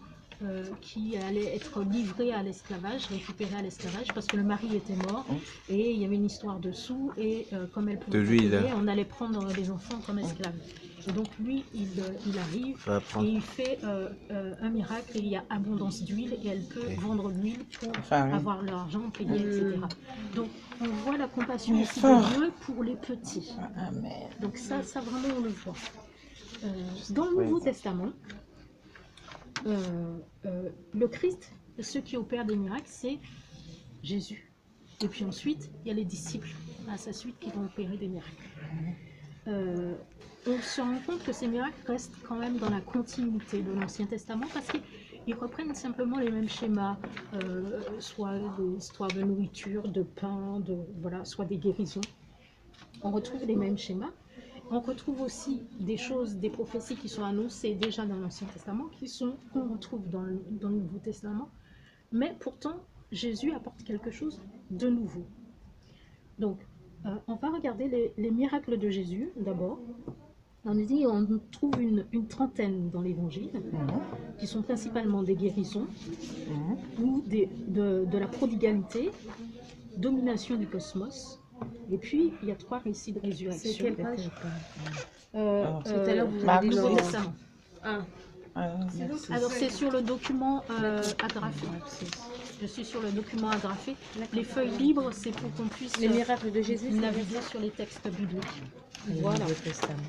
qui allaient être livrés à l'esclavage, récupérés à l'esclavage parce que le mari était mort et il y avait une histoire de sous et comme elle pouvait pas payer, on allait prendre les enfants comme esclaves. Et donc lui, il arrive et il fait un miracle, il y a abondance d'huile et elle peut vendre l'huile pour avoir l'argent, payer, etc. Donc on voit la compassion aussi de Dieu pour les petits. Donc ça vraiment on le voit. Dans le Nouveau Testament, le Christ, ceux qui opèrent des miracles, c'est Jésus. Et puis ensuite, il y a les disciples à sa suite qui vont opérer des miracles. On se rend compte que ces miracles restent quand même dans la continuité de l'Ancien Testament parce qu'ils reprennent simplement les mêmes schémas, soit des histoires de nourriture, de pain, soit des guérisons. on retrouve les mêmes schémas. On retrouve aussi des choses, des prophéties qui sont annoncées déjà dans l'Ancien Testament, qu'on retrouve dans le Nouveau Testament. Mais pourtant, Jésus apporte quelque chose de nouveau. Donc, on va regarder les miracles de Jésus d'abord. On trouve une trentaine dans l'Évangile, qui sont principalement des guérisons, ou de la prodigalité, domination du cosmos. Et puis, il y a 3 récits de résurrection. C'est quelle page Tout Tout à l'heure, vous avez dit Nouveau dans- Testament. Ah, Alors, c'est sur le document agrafé. Je suis sur le document agrafé. Les feuilles libres, c'est pour qu'on puisse les miracles de Jésus. c'est naviguer sur les textes bibliques. Le Voilà. Nouveau Testament.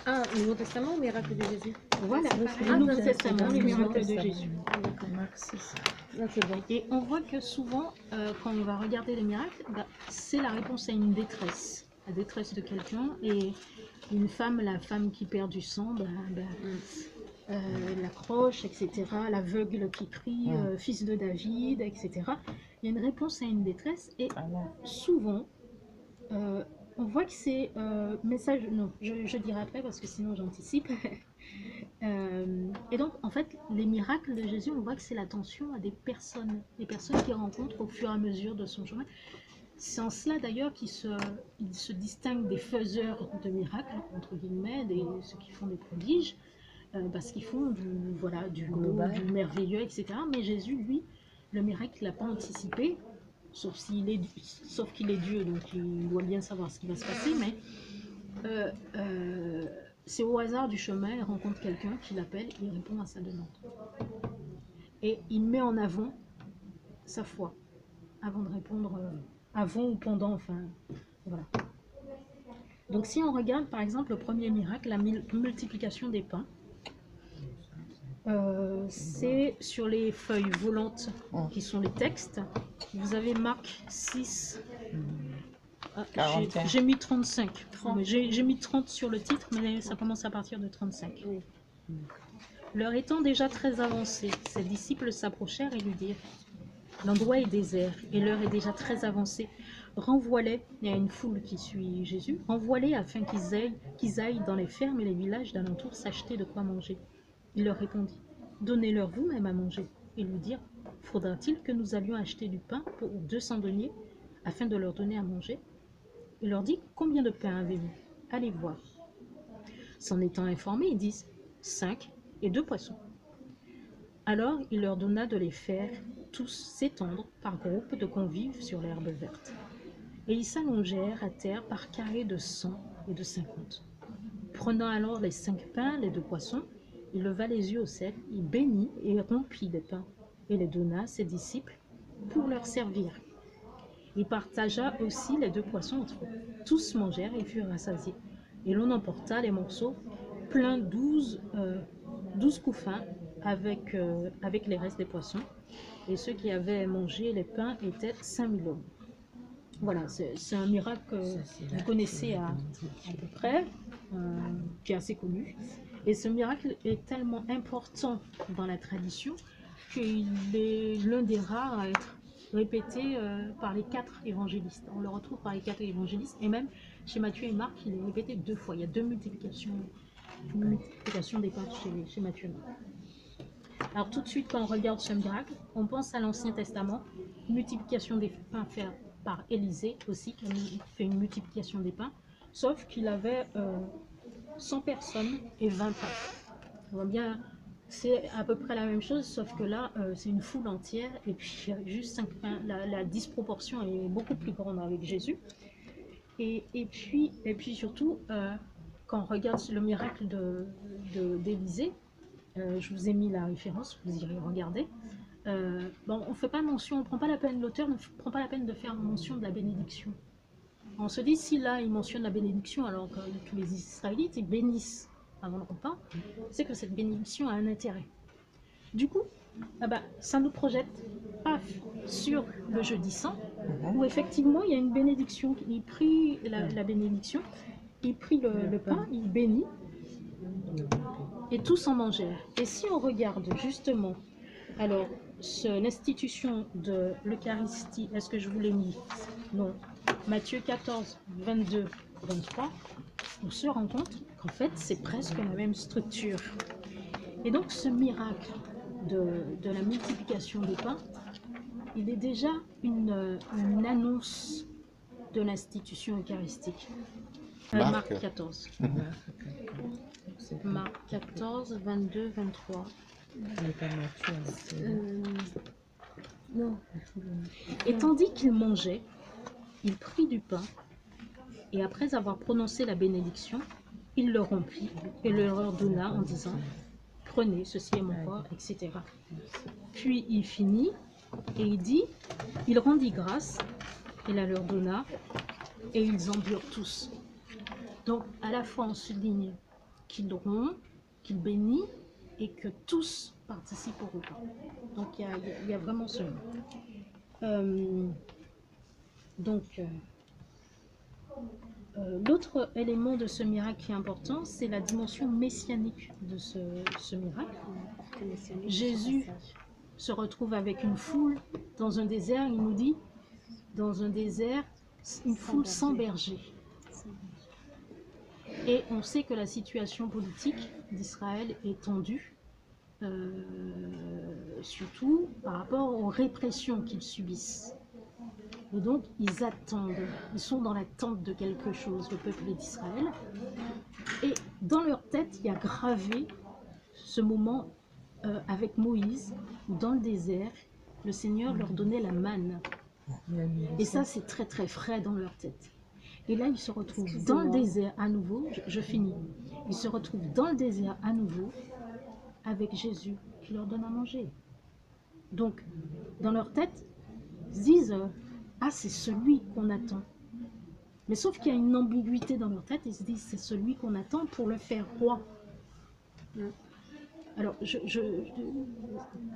Ah, le Nouveau Testament ou miracles de Jésus Voilà, Ah, le Nouveau d'accord. Testament, les miracles de Testament. Jésus. D'accord. Ah, c'est bon. Et on voit que souvent, quand on va regarder les miracles, c'est la réponse à une détresse. La détresse de quelqu'un. Et une femme, la femme qui perd du sang, l'accroche, etc. L'aveugle qui crie, fils de David, etc. Il y a une réponse à une détresse. Et souvent, on voit que c'est message. Non, je dirai après parce que sinon j'anticipe. Et donc, en fait, les miracles de Jésus, on voit que c'est l'attention à des personnes qu'il rencontre au fur et à mesure de son chemin. C'est en cela d'ailleurs qu'il se distingue des faiseurs de miracles, entre guillemets, ceux qui font des prodiges, parce qu'ils font du beau, du merveilleux, etc. Mais Jésus, lui, le miracle, il l'a pas anticipé, sauf qu'il est Dieu, donc il doit bien savoir ce qui va se passer, mais c'est au hasard du chemin, il rencontre quelqu'un qui l'appelle, il répond à sa demande. Et il met en avant sa foi, avant de répondre, avant ou pendant, enfin, voilà. Donc si on regarde par exemple le premier miracle, la multiplication des pains, c'est sur les feuilles volantes qui sont les textes. Vous avez Marc 6. J'ai mis 35. J'ai mis 30 sur le titre, mais ça commence à partir de 35. L'heure étant déjà très avancée, ses disciples s'approchèrent et lui dirent: l'endroit est désert et l'heure est déjà très avancée. Renvoie-les, il y a une foule qui suit Jésus, renvoie-les afin qu'ils aillent dans les fermes et les villages d'alentour s'acheter de quoi manger. Il leur répondit: donnez-leur vous-même à manger. Ils lui dirent: faudra-t-il que nous allions acheter du pain pour 200 deniers afin de leur donner à manger? Il leur dit: combien de pain avez-vous? Allez voir. S'en étant informés, ils disent: 5 et 2 poissons. Alors il leur donna de les faire tous s'étendre par groupes de convives sur l'herbe verte. Et ils s'allongèrent à terre par carrés de 100 et de 50. Prenant alors les 5 pains, les 2 poissons, il leva les yeux au ciel, il bénit et rompit les pains, et les donna à ses disciples pour leur servir. Il partagea aussi les 2 poissons entre eux. Tous mangèrent et furent rassasiés. Et l'on emporta les morceaux pleins 12 couffins avec les restes des poissons. Et ceux qui avaient mangé les pains étaient 5000 hommes. Voilà, c'est un miracle que vous connaissez à peu près, qui est assez connu. Et ce miracle est tellement important dans la tradition qu'il est l'un des rares à être répété par les 4 évangélistes. On le retrouve par les 4 évangélistes, et même chez Matthieu et Marc, il est répété 2 fois. Il y a 2 multiplications des pains chez Matthieu et Marc. Alors tout de suite, quand on regarde ce miracle, on pense à l'Ancien Testament, multiplication des pains faite par Élisée aussi, qui fait une multiplication des pains, sauf qu'il avait 100 personnes et 20 pains. On voit bien, c'est à peu près la même chose, sauf que là, c'est une foule entière, et puis il y a juste 5 pains. La disproportion est beaucoup plus grande avec Jésus. Et puis surtout, quand on regarde le miracle d'Élisée, je vous ai mis la référence, vous irez regarder. Bon, on fait pas mention, on prend pas la peine, l'auteur ne prend pas la peine de faire mention de la bénédiction. On se dit, si là il mentionne la bénédiction alors que tous les Israélites ils bénissent avant le repas, c'est que cette bénédiction a un intérêt. Du coup, ça nous projette sur le jeudi saint, où effectivement il y a une bénédiction. Il prit la bénédiction, il prit le pain, il bénit, et tous en mangèrent. Et si on regarde justement, alors, l'institution de l'Eucharistie, est-ce que je vous l'ai mis? Non. Matthieu 14, 22 23, on se rend compte qu'en fait, c'est presque la même structure. Et donc, ce miracle de la multiplication des pains, il est déjà une annonce de l'institution eucharistique. Marc 14. Marc 14, 22, 23. Non. Et tandis qu'il mangeait, il prit du pain, et après avoir prononcé la bénédiction, il le rompit et le leur donna en disant, prenez, ceci est mon corps, etc. Puis il finit, et il dit, il rendit grâce, il la leur donna, et ils en burent tous. Donc, à la fois, on souligne qu'il rompt, qu'il bénit, et que tous participent au repas. Donc, il y a vraiment ce mot. L'autre élément de ce miracle qui est important, c'est la dimension messianique de ce miracle. Jésus se retrouve avec une foule dans un désert, il nous dit, dans un désert, une foule sans berger. Et on sait que la situation politique d'Israël est tendue, surtout par rapport aux répressions qu'ils subissent. Et donc, ils attendent, ils sont dans l'attente de quelque chose, le peuple d'Israël. Et dans leur tête, il y a gravé ce moment avec Moïse, où dans le désert, le Seigneur leur donnait la manne. Et ça, c'est très très frais dans leur tête. Et là, ils se retrouvent dans le désert à nouveau, je finis, ils se retrouvent dans le désert à nouveau avec Jésus qui leur donne à manger. Donc, dans leur tête, ils se disent, ah, c'est celui qu'on attend. Mais sauf qu'il y a une ambiguïté dans leur tête, ils se disent, c'est celui qu'on attend pour le faire roi. Alors,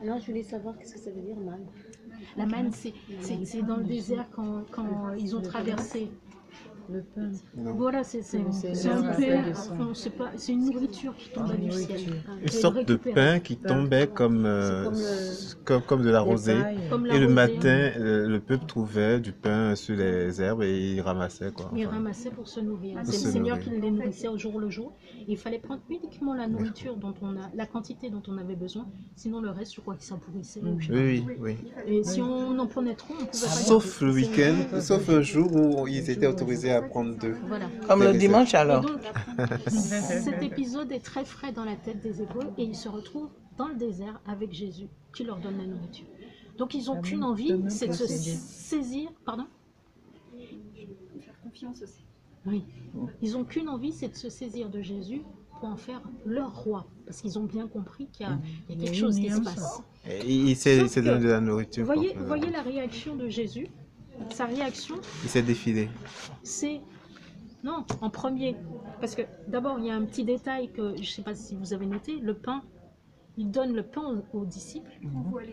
Alors, je voulais savoir qu'est-ce que ça veut dire, manne. la manne, c'est dans le désert quand ils ont traversé. Le pain. Voilà, c'est un peu, c'est une nourriture qui tombait du ciel. Une sorte de pain qui tombait comme de la rosée. Comme la Et le rosée. matin, le peuple trouvait du pain sur les herbes et il ramassait, quoi. Ils Enfin, ramassaient pour se nourrir. Pour C'est se le Seigneur nourrir. qui les nourrissait au jour le jour. Et il fallait prendre uniquement la nourriture la quantité dont on avait besoin. Sinon, le reste, je crois qu'il s'empourrissait. oui. Et si on en prenait trop, on pouvait pas Sauf garder. le week-end, sauf un jour où ils étaient autorisés à prendre deux. Voilà. Comme le dimanche Et alors. donc, cet épisode est très frais dans la tête des Hébreux et ils se retrouvent dans le désert avec Jésus qui leur donne la nourriture. Donc ils n'ont qu'une envie, c'est de se saisir. Pardon ? Faire confiance aussi. Oui. Ils n'ont qu'une envie, c'est de se saisir de Jésus pour en faire leur roi. Parce qu'ils ont bien compris qu'il y a quelque chose qui se passe. Et il s'est Sauf que, donné de la nourriture. Vous quoi. voyez la réaction de Jésus ? Sa réaction, Il s'est défilé. c'est... Non, en premier. Parce que d'abord, il y a un petit détail que je ne sais pas si vous avez noté. Le pain, il donne le pain aux disciples.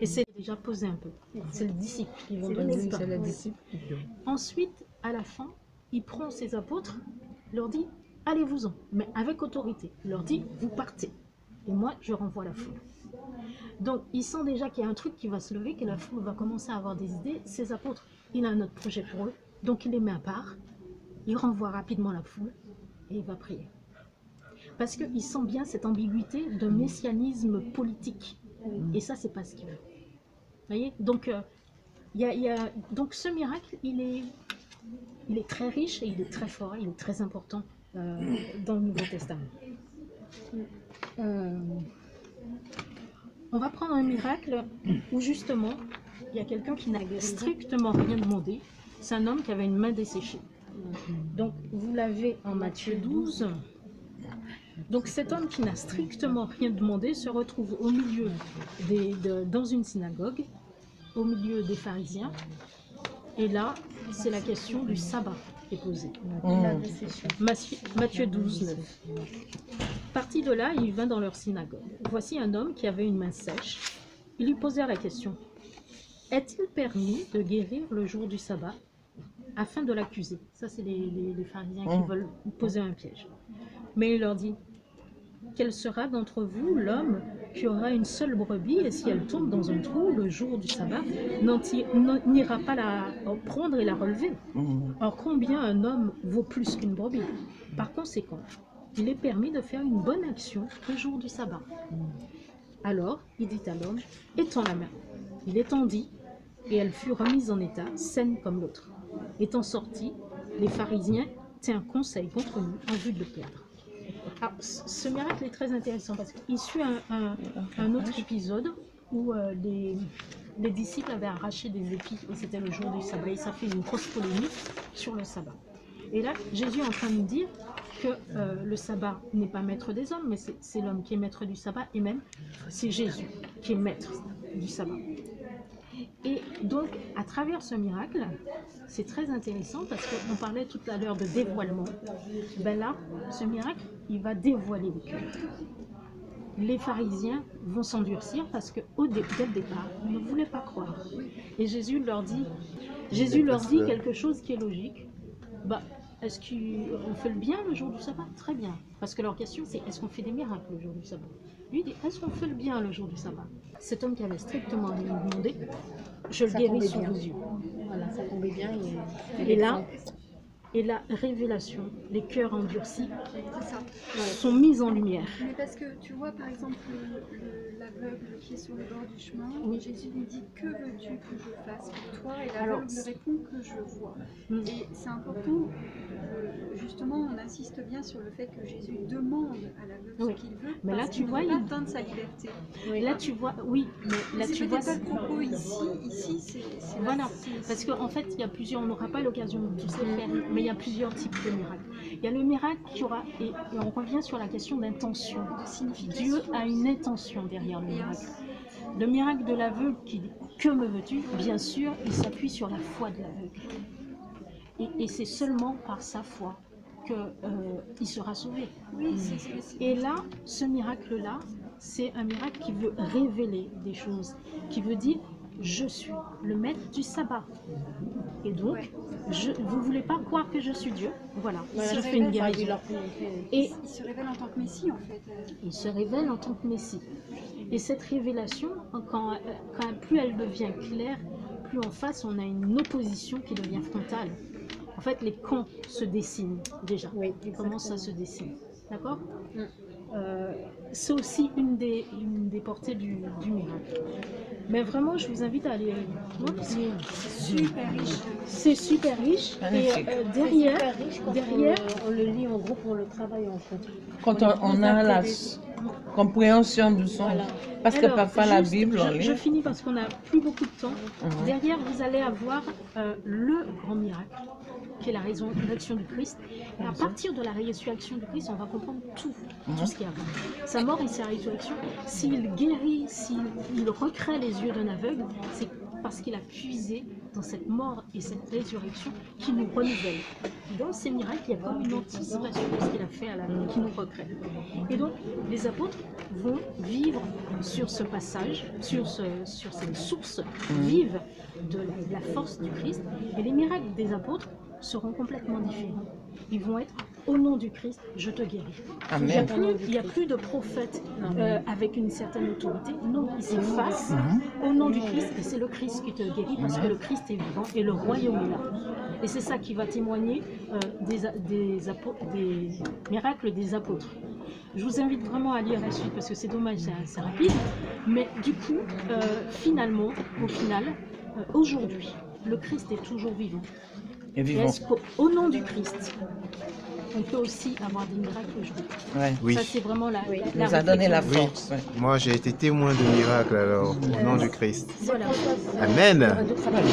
Et c'est déjà posé un peu. C'est le disciple qui va donner le pain. C'est la disciple qui donne. Ensuite, à la fin, il prend ses apôtres, leur dit, allez-vous-en, mais avec autorité. Il leur dit, vous partez. Et moi, je renvoie la foule. Donc, il sent déjà qu'il y a un truc qui va se lever, que la foule va commencer à avoir des idées. Ses apôtres, il a un autre projet pour eux, donc il les met à part. Il renvoie rapidement la foule et il va prier. Parce qu'il sent bien cette ambiguïté de messianisme politique. Et ça, c'est pas ce qu'il veut. Vous voyez ? Donc, donc, ce miracle, il est très riche et il est très fort, il est très important dans le Nouveau Testament. On va prendre un miracle où justement, il y a quelqu'un qui n'a strictement rien demandé. C'est un homme qui avait une main desséchée. Donc, vous l'avez en Matthieu 12. Donc, cet homme qui n'a strictement rien demandé se retrouve au milieu dans une synagogue, au milieu des pharisiens. Et là, c'est la question du sabbat qui est posée. Matthieu 12, 9. Parti de là, il vint dans leur synagogue. Voici un homme qui avait une main sèche. Ils lui posèrent la question. Est-il permis de guérir le jour du sabbat afin de l'accuser? Ça, c'est les pharisiens qui veulent poser un piège. Mais il leur dit, quel sera d'entre vous l'homme qui aura une seule brebis et si elle tombe dans un trou le jour du sabbat, n'ira pas la prendre et la relever. Or, combien un homme vaut plus qu'une brebis? Par conséquent, il est permis de faire une bonne action le jour du sabbat. Alors, il dit à l'homme, étends la main. Il étendit, et elle fut remise en état, saine comme l'autre. Étant sortis, les pharisiens tinrent conseil contre nous en vue de le perdre. Alors, ce miracle est très intéressant parce qu'il suit un autre épisode où les disciples avaient arraché des épis et c'était le jour du sabbat. Et ça fait une grosse polémique sur le sabbat. Et là, Jésus est en train de nous dire que le sabbat n'est pas maître des hommes, mais c'est l'homme qui est maître du sabbat, et même c'est Jésus qui est maître du sabbat. Et donc, à travers ce miracle, c'est très intéressant parce qu'on parlait tout à l'heure de dévoilement. Ben là, ce miracle, il va dévoiler le cœur. Les pharisiens vont s'endurcir parce que dès le départ, ils ne voulaient pas croire. Et Jésus leur dit quelque chose qui est logique. Bah, est-ce qu'on fait le bien le jour du sabbat? Très bien. Parce que leur question, c'est est-ce qu'on fait des miracles le jour du sabbat? Lui dit, est-ce qu'on fait le bien le jour du sabbat? Cet homme qui avait strictement rien demandé, je le guéris sous vos yeux. Voilà, ça tombait bien. Et la révélation, les cœurs endurcis C'est ça. sont mis en lumière. Mais parce que tu vois, par exemple, l'aveugle qui est sur le bord du chemin, Oui. Jésus lui dit, que veux-tu que je fasse pour toi? Et Alors, l'aveugle lui répond que je vois. Mm. Et c'est important, justement, on insiste bien sur le fait que Jésus demande à l'aveugle Oui. ce qu'il veut, Mais là, parce tu qu'il vois, ne veut pas il- atteindre sa liberté. Là, tu vois, oui, mais là, C'est tu vois. peut-être pas le propos ici c'est Voilà, parce qu'en fait, il y a plusieurs, on n'aura pas l'occasion de tous les faire, mais il y a plusieurs types de miracles. Il y a le miracle qui aura, et on revient sur la question d'intention. de signification. Dieu a une intention derrière le miracle. Le miracle de l'aveugle qui dit « Que me veux-tu ?» Bien sûr, il s'appuie sur la foi de l'aveugle. Et c'est seulement par sa foi qu'il sera sauvé. Oui, c'est- Et là, ce miracle-là, c'est un miracle qui veut révéler des choses, qui veut dire « Je suis le maître du sabbat ». Et donc, Ouais. vous ne voulez pas croire que je suis Dieu? Voilà, Voilà, je je fais une révèle, guérison. Et il se révèle en tant que Messie, en fait. il se révèle en tant que Messie. Et cette révélation, plus elle devient claire, plus en face on a une opposition qui devient frontale. En fait, les camps se dessinent déjà. Oui, Ils commencent à se dessiner. D'accord? Mm. C'est aussi une des portées du miracle. Mais vraiment, je vous invite à aller voir parce que Super riche. c'est super riche. Et Magnifique. derrière, Super riche quand derrière, on le lit en groupe, on le travaille en groupe. Quand on a la compréhension du son. Voilà. Parce que Alors, parfois la juste, Bible, on je lit. finis parce qu'on n'a plus beaucoup de temps. Mhm. Derrière, vous allez avoir le grand miracle, qui est la résurrection du Christ. Et à partir de la résurrection du Christ, on va comprendre tout ce qu'il y a avant. Sa mort et sa résurrection, s'il guérit, s'il recrée les yeux d'un aveugle, c'est parce qu'il a puisé dans cette mort et cette résurrection qui nous renouvelle. Dans ces miracles, il y a comme une anticipation de ce qu'il a fait à la qui nous recrée. Et donc, les apôtres vont vivre sur ce passage, sur cette source vive de la force du Christ. Et les miracles des apôtres seront complètement différents. Ils vont être au nom du Christ, je te guéris. Amen. Il n'y a plus de prophète avec une certaine autorité. Non, ils s'effacent au nom du Christ et c'est le Christ qui te guérit parce que le Christ est vivant et le royaume est là. Et c'est ça qui va témoigner des miracles des apôtres. Je vous invite vraiment à lire la suite parce que c'est dommage, c'est rapide. Mais du coup, au final, aujourd'hui, le Christ est toujours vivant. Et Et vivant. est-ce qu'au nom du Christ, on peut aussi avoir des miracles aujourd'hui? Ouais. Oui. Ça, c'est vraiment la Il nous a donné la réflexion. force. ouais. Moi, j'ai été témoin de miracles alors, au nom du Christ. Voilà. Amen. D'autres apôtres.